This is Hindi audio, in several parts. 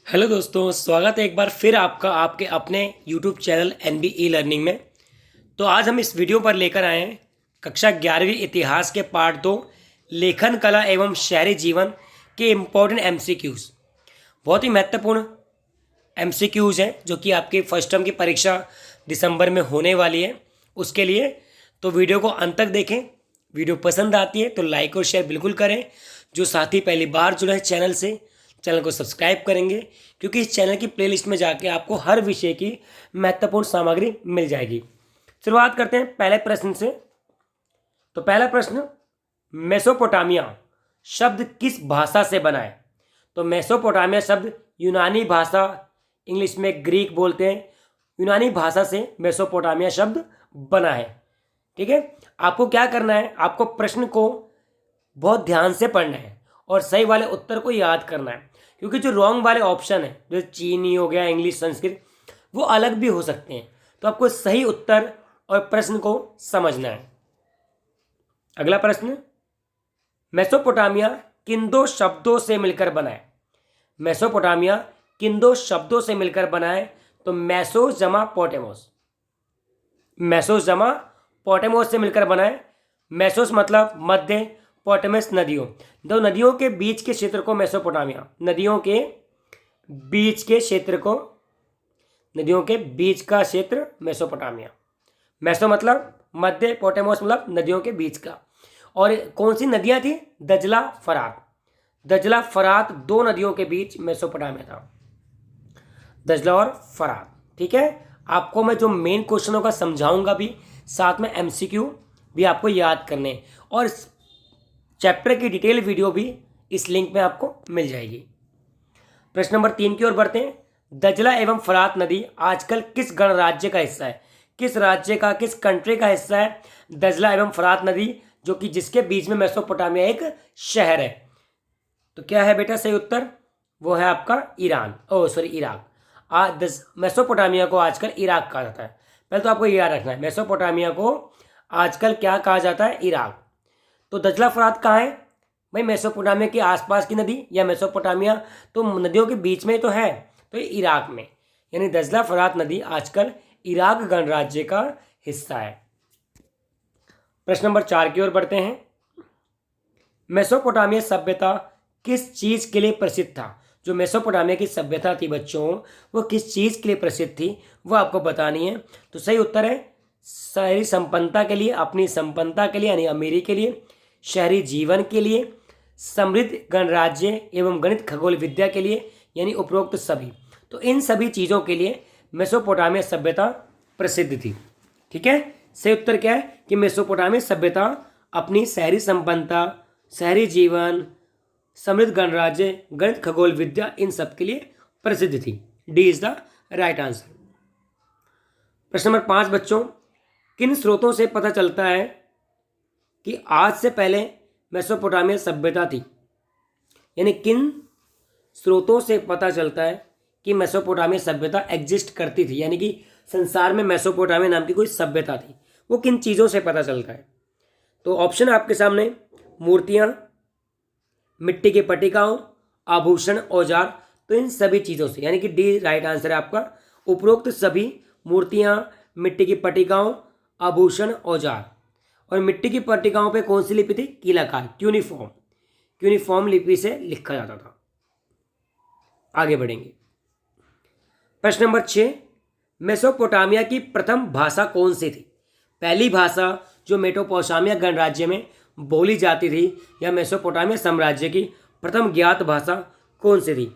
हेलो दोस्तों, स्वागत है एक बार फिर आपका आपके अपने YouTube channel NB E learning में। तो आज हम इस वीडियो पर लेकर आए हैं कक्षा 11वीं इतिहास के पार्ट 2 लेखन कला एवं शहरी जीवन के इम्पोर्टेंट एमसीक्यूज़। बहुत ही महत्वपूर्ण एमसीक्यूज़ हैं जो कि आपकी फर्स्ट टर्म की परीक्षा दिसंबर में होने वाली है। उसके लिए तो वीडियो को अंत तक देखें। वीडियो पसंद आती है तो लाइक और शेयर बिल्कुल करें। जो साथी पहली बार जुड़े हैं चैनल को सब्सक्राइब करेंगे, क्योंकि इस चैनल की प्लेलिस्ट में जाके आपको हर विषय की महत्वपूर्ण सामग्री मिल जाएगी। शुरुआत करते हैं पहले प्रश्न से। तो पहला प्रश्न, मेसोपोटामिया शब्द किस भाषा से बना है? तो मेसोपोटामिया शब्द यूनानी भाषा, इंग्लिश में ग्रीक बोलते हैं, यूनानी भाषा से मेसोपोटामिया शब्द बना है। ठीक है, आपको क्या करना है, आपको प्रश्न को बहुत ध्यान से पढ़ना है और सही वाले उत्तर को याद करना है, क्योंकि जो रॉन्ग वाले ऑप्शन है, जो चीनी हो गया, इंग्लिश, संस्कृत, वो अलग भी हो सकते हैं। तो आपको सही उत्तर और प्रश्न को समझना है। अगला प्रश्न, मेसोपोटामिया किन दो शब्दों से मिलकर बना है? मेसोपोटामिया किन दो शब्दों से मिलकर बना है? तो मेसोस जमा पोटेमोस, मेसोस जमा पोटेमोस से मिलकर बना है। मेसोस मतलब मध्य, पोटेमस नदियों, दो नदियों के बीच के क्षेत्र को मेसोपोटामिया, नदियों के बीच के क्षेत्र को, नदियों के बीच का क्षेत्र मेसोपोटामिया। मेसो मतलब मध्य, पोटेमोस मतलब नदियों के बीच का। और कौन सी नदियां थी? दजला, फरात। दजला फरात दो नदियों के बीच मेसोपोटामिया था, दजला और फरात। ठीक है, आपको मैं जो मेन क्वेश्चनों का समझाऊंगा भी, साथ में एमसीक्यू भी आपको याद करने, और चैप्टर की डिटेल वीडियो भी इस लिंक में आपको मिल जाएगी। प्रश्न नंबर 3 की ओर बढ़ते हैं। दजला एवं फरात नदी आजकल किस गणराज्य का हिस्सा है? किस राज्य का, किस कंट्री का हिस्सा है दजला एवं फरात नदी, जो कि जिसके बीच में मेसोपोटामिया एक शहर है? तो क्या है बेटा सही उत्तर? वो है आपका ईरान, इराक। मेसोपोटामिया को आजकल इराक कहा जाता है। पहले तो आपको याद रखना है, मेसोपोटामिया को आजकल क्या कहा जाता है? इराक। तो दजला फरात कहाँ है भाई? मेसोपोटामिया के आसपास की नदी, या मेसोपोटामिया तो नदियों के बीच में तो है, तो ये इराक में, यानी दजला फरात नदी आजकल इराक गणराज्य का हिस्सा है। प्रश्न नंबर 4 की ओर बढ़ते हैं। मेसोपोटामिया सभ्यता किस चीज के लिए प्रसिद्ध था? जो मेसोपोटामिया की सभ्यता थी बच्चों, वो किस चीज के लिए प्रसिद्ध थी, वो आपको बतानी है। तो सही उत्तर है शहरी संपन्नता के लिए, अपनी संपन्नता के लिए यानी अमीरी के लिए, शहरी जीवन के लिए, समृद्ध गणराज्य एवं गणित खगोल विद्या के लिए, यानी उपरोक्त सभी। तो इन सभी चीज़ों के लिए मेसोपोटामिया सभ्यता प्रसिद्ध थी। ठीक है, सही उत्तर क्या है कि मेसोपोटामिया सभ्यता अपनी शहरी संपन्नता, शहरी जीवन, समृद्ध गणराज्य, गणित खगोल विद्या, इन सब के लिए प्रसिद्ध थी। D is the right answer. प्रश्न नंबर 5 बच्चों, किन स्रोतों से पता चलता है कि आज से पहले मेसोपोटामिया सभ्यता थी? यानी किन स्रोतों से पता चलता है कि मेसोपोटामिया सभ्यता एग्जिस्ट करती थी, यानी कि संसार में मेसोपोटामिया नाम की कोई सभ्यता थी, वो किन चीज़ों से पता चलता है? तो ऑप्शन आपके सामने, मूर्तियाँ, मिट्टी की पट्टिकाओं, आभूषण, औजार। तो इन सभी चीज़ों से, यानी कि डी राइट आंसर है आपका। उपरोक्त सभी, मूर्तियाँ, मिट्टी की पट्टिकाओं, आभूषण, औजार। और मिट्टी की पट्टिकाओं पे कौन सी लिपि थी? कीलाकार, क्यूनिफॉर्म लिपि से लिखा जाता था। आगे बढ़ेंगे। प्रश्न नंबर 6, मेसोपोटामिया की प्रथम भाषा कौन सी थी? पहली भाषा जो मेसोपोटामिया गणराज्य में बोली जाती थी, या मेसोपोटामिया साम्राज्य की प्रथम ज्ञात भाषा कौन सी थी?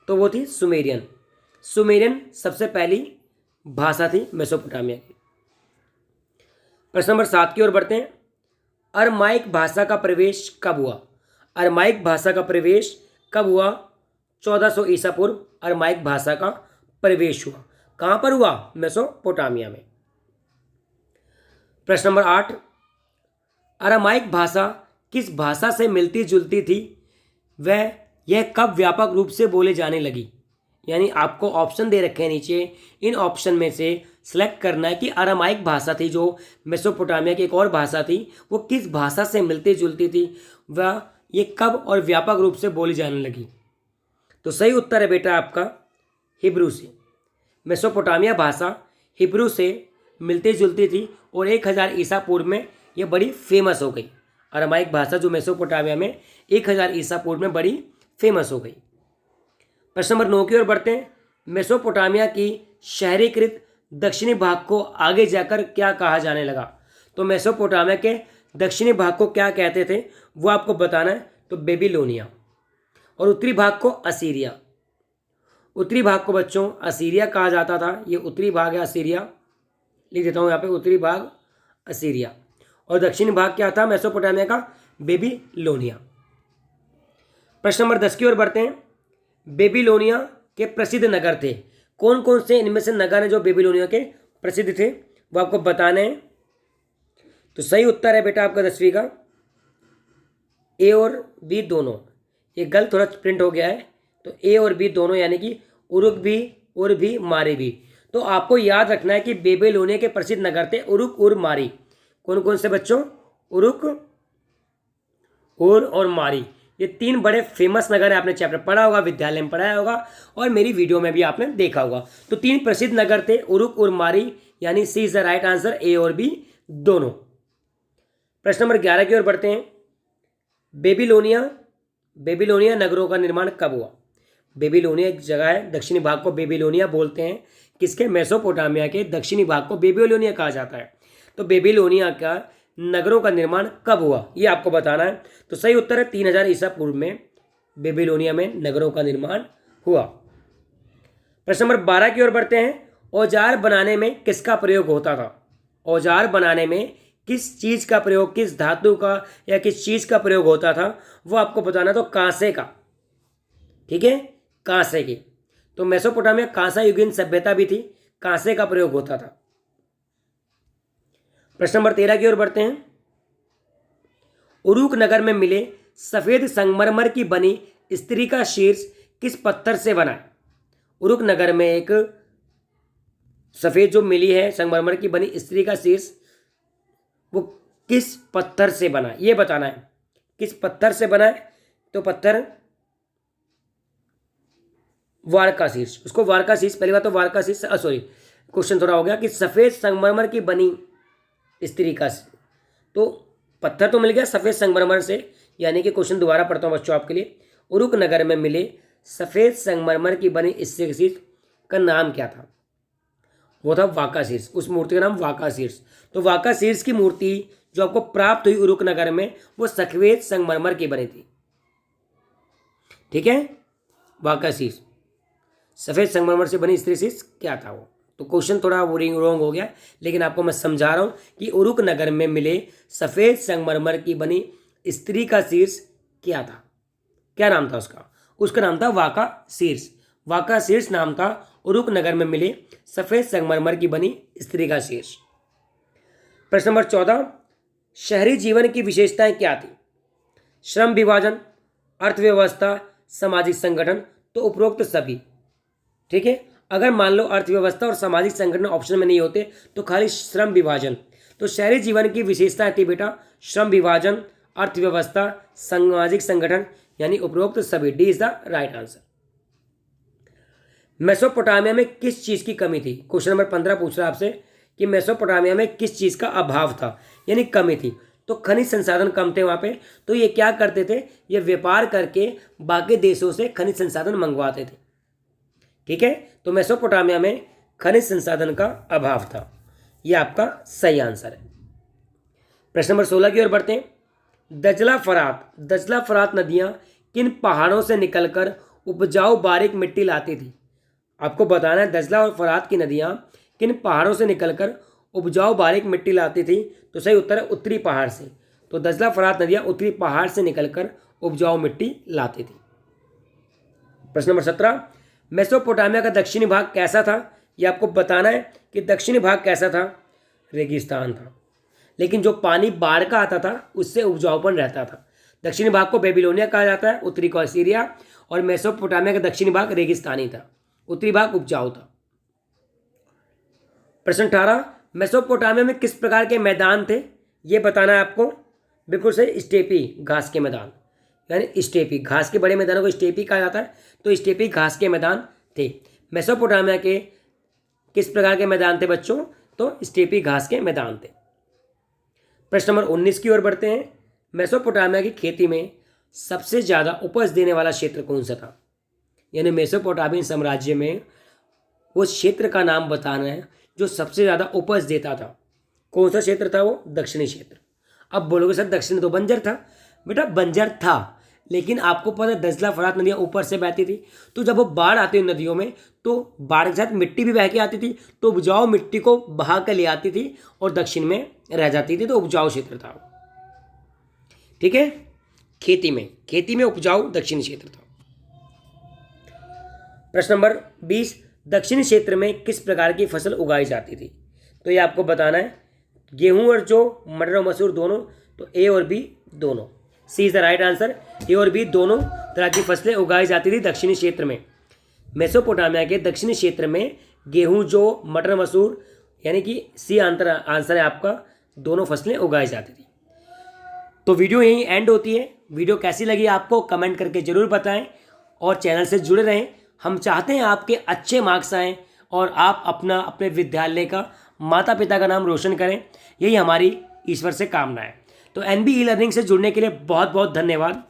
तो वो थी सुमेरियन। सुमेरियन सबसे पहली भाषा थी मेसोपोटामिया की। प्रश्न नंबर 7 की ओर बढ़ते हैं। अरमाइक भाषा का प्रवेश कब हुआ? अरमाइक भाषा का प्रवेश कब हुआ? 1400 ईसा पूर्व अरमाइक भाषा का प्रवेश हुआ। कहाँ पर हुआ? मेसोपोटामिया में। प्रश्न नंबर 8, अरमाइक भाषा किस भाषा से मिलती जुलती थी? वह यह कब व्यापक रूप से बोले जाने लगी? यानी आपको ऑप्शन दे रखे हैं नीचे, इन ऑप्शन में से सिलेक्ट करना है कि अरामाइक भाषा थी जो मेसोपोटामिया की एक और भाषा थी, वो किस भाषा से मिलती जुलती थी, वह ये कब और व्यापक रूप से बोली जाने लगी। तो सही उत्तर है बेटा आपका हिब्रू से। मेसोपोटामिया भाषा हिब्रू से मिलती जुलती थी और 1000 ईसा पूर्व में ये बड़ी फेमस हो गई। अरामाइक भाषा जो मेसोपोटामिया में 1000 ईसा पूर्व में बड़ी फेमस हो गई। प्रश्न नंबर 9 की ओर बढ़ते हैं। मेसोपोटामिया की शहरीकृत दक्षिणी भाग को आगे जाकर क्या कहा जाने लगा? तो मेसोपोटामिया के दक्षिणी भाग को क्या कहते थे वो आपको बताना है। तो बेबीलोनिया। और उत्तरी भाग को असीरिया। उत्तरी भाग को बच्चों असीरिया कहा जाता था। ये उत्तरी भाग है असीरिया, लिख देता हूँ यहाँ पे, उत्तरी भाग असीरिया। और दक्षिणी भाग क्या था मेसोपोटामिया का? बेबीलोनिया। प्रश्न नंबर 10 की ओर बढ़ते हैं। बेबीलोनिया के प्रसिद्ध नगर थे। कौन कौन से इनमें से नगर हैं जो बेबीलोनिया के प्रसिद्ध थे वो आपको बताने हैं। तो सही उत्तर है बेटा आपका 10वीं का ए और बी दोनों। ये गलत थोड़ा प्रिंट हो गया है। तो ए और बी दोनों यानी कि उरुक भी उर भी मारी भी। तो आपको याद रखना है कि बेबीलोनिया के प्रसिद्ध नगर थे उरुक उर मारी। कौन कौन से बच्चों? उरुक उर और मारी। ये 3 बड़े फेमस नगर है। आपने चैप्टर पढ़ा होगा, विद्यालय में पढ़ाया होगा और मेरी वीडियो में भी आपने देखा होगा। तो 3 प्रसिद्ध नगर थे उरुक उर मारी, यानी सी इज द राइट आंसर, ए और बी दोनों। प्रश्न नंबर 11 की ओर बढ़ते हैं। बेबीलोनिया नगरों का निर्माण कब हुआ? बेबीलोनिया एक जगह है, दक्षिणी भाग को बेबीलोनिया बोलते हैं। किसके? मेसोपोटामिया के दक्षिणी भाग को बेबीलोनिया कहा जाता है। तो बेबीलोनिया का नगरों का निर्माण कब हुआ ये आपको बताना है। तो सही उत्तर है 3000 ईसा पूर्व में बेबीलोनिया में नगरों का निर्माण हुआ। प्रश्न नंबर 12 की ओर बढ़ते हैं। औजार बनाने में किसका प्रयोग होता था? औजार बनाने में किस चीज का प्रयोग, किस धातु का या किस चीज का प्रयोग होता था वो आपको बताना। तो कांसे का। ठीक है, कांसे की। तो मेसोपोटामिया कांसा युगीन सभ्यता भी थी, कांसे का प्रयोग होता था। प्रश्न नंबर 13 की ओर बढ़ते हैं। उरुक नगर में मिले सफेद संगमरमर की बनी स्त्री का शीर्ष किस पत्थर से बना है? उरुक नगर में एक सफेद जो मिली है संगमरमर की बनी स्त्री का शीर्ष वो किस पत्थर से बना है ये बताना है। किस पत्थर से बना है? तो पत्थर वारका शीर्ष। उसको वारका शीर्ष, पहली बात तो वारका शीर्ष, सॉरी क्वेश्चन थोड़ा हो गया कि सफेद संगमरमर की बनी स्त्री का, तो पत्थर तो मिल गया सफेद संगमरमर से, यानी कि क्वेश्चन दोबारा पढ़ता हूं बच्चों आपके लिए। उरुक नगर में मिले सफेद संगमरमर की बनी स्त्री का शीर्ष का नाम क्या था? वो था वाका शीर्ष। उस मूर्ति का नाम वाका शीर्ष। तो वाका शीर्ष की मूर्ति जो आपको प्राप्त हुई उरुक नगर में वो सफेद संगमरमर की बनी थी। ठीक है, वाका शीर्ष सफेद संगमरमर से बनी स्त्री शीर्ष क्या था वो? तो क्वेश्चन थोड़ा वो रॉन्ग हो गया, लेकिन आपको मैं समझा रहा हूं कि उरुक नगर में मिले सफेद संगमरमर की बनी स्त्री का शीर्ष क्या था? क्या नाम था उसका? उसका नाम था वाका शीर्ष। वाका शीर्ष नाम था उरुक नगर में मिले सफेद संगमरमर की बनी स्त्री का शीर्ष। प्रश्न नंबर 14। शहरी जीवन की विशेषताएं क्या थी? श्रम विभाजन, अर्थव्यवस्था, सामाजिक संगठन। तो उपरोक्त सभी। ठीक है, अगर मान लो अर्थव्यवस्था और सामाजिक संगठन ऑप्शन में नहीं होते तो खाली श्रम विभाजन। तो शहरी जीवन की विशेषताएं थी बेटा श्रम विभाजन, अर्थव्यवस्था, सामाजिक संगठन, यानी उपरोक्त सभी। D is the right answer. Mesopotamia में किस चीज की कमी थी? क्वेश्चन नंबर 15 पूछ रहा है आपसे कि मेसोपोटामिया में किस चीज का अभाव था, यानी कमी थी। तो खनिज संसाधन कम थे वहां पे। तो ये क्या करते थे? ये व्यापार करके बाकी देशों से खनिज संसाधन मंगवाते थे। ठीक है, तो मेसोपोटामिया में खनिज संसाधन का अभाव था। यह आपका सही आंसर है। प्रश्न नंबर 16 की ओर बढ़ते हैं। दजला फरात नदियां किन पहाड़ों से निकलकर उपजाऊ बारीक मिट्टी लाती थी? आपको बताना है दजला और फरात की नदियां किन पहाड़ों से निकलकर उपजाऊ बारीक मिट्टी लाती थी। तो सही उत्तर है उत्तरी पहाड़ से। तो दजला फरात नदियां उत्तरी पहाड़ से निकलकर उपजाऊ मिट्टी लाती थी। प्रश्न नंबर 17। मेसोपोटामिया का दक्षिणी भाग कैसा था? यह आपको बताना है कि दक्षिणी भाग कैसा था। रेगिस्तान था, लेकिन जो पानी बाढ़ का आता था उससे उपजाऊपन रहता था। दक्षिणी भाग को बेबीलोनिया कहा जाता है, उत्तरी को असीरिया, और मेसोपोटामिया का दक्षिणी भाग रेगिस्तानी था, उत्तरी भाग उपजाऊ था। प्रश्न 18। मेसोपोटामिया में किस प्रकार के मैदान थे? यह बताना है आपको। बिल्कुल सही, स्टेपी घास के मैदान। यानी स्टेपी, घास के बड़े मैदानों को स्टेपी कहा जाता है, तो स्टेपी घास के मैदान थे। मेसोपोटामिया के किस प्रकार के मैदान थे बच्चों? तो स्टेपी घास के मैदान थे। प्रश्न नंबर 19 की ओर बढ़ते हैं। मेसोपोटामिया की खेती में सबसे ज़्यादा उपज देने वाला क्षेत्र कौन सा था? यानी मेसोपोटामियन साम्राज्य में उस क्षेत्र का नाम बताना है जो सबसे ज़्यादा उपज देता था। कौन सा क्षेत्र था वो? दक्षिणी क्षेत्र। अब बोलोगे सर दक्षिण तो बंजर था। बेटा बंजर था, लेकिन आपको पता है दजला फरात नदियाँ ऊपर से बहती थी, तो जब वो बाढ़ आती हुई नदियों में तो बाढ़ के साथ मिट्टी भी बह के आती थी, तो उपजाऊ मिट्टी को बहा कर ले आती थी और दक्षिण में रह जाती थी, तो उपजाऊ क्षेत्र था। ठीक है, खेती में उपजाऊ दक्षिणी क्षेत्र था। प्रश्न नंबर 20, दक्षिणी क्षेत्र में किस प्रकार की फसल उगाई जाती थी? तो ये आपको बताना है। गेहूं और जौ, मटर और मसूर दोनों, तो ए और बी दोनों। सी इज द राइट आंसर। ए और बी दोनों तरह की फसलें उगाई जाती थी दक्षिणी क्षेत्र में। मेसोपोटामिया के दक्षिणी क्षेत्र में गेहूं, जौ, मटर, मसूर, यानी कि सी आंसर है आपका, दोनों फसलें उगाई जाती थी। तो वीडियो यहीं एंड होती है। वीडियो कैसी लगी आपको कमेंट करके ज़रूर बताएं और चैनल से जुड़े रहें। हम चाहते हैं आपके अच्छे मार्क्स आएँ और आप अपने विद्यालय का, माता पिता का नाम रोशन करें। यही हमारी ईश्वर से कामना है। तो NB ई लर्निंग से जुड़ने के लिए बहुत बहुत धन्यवाद।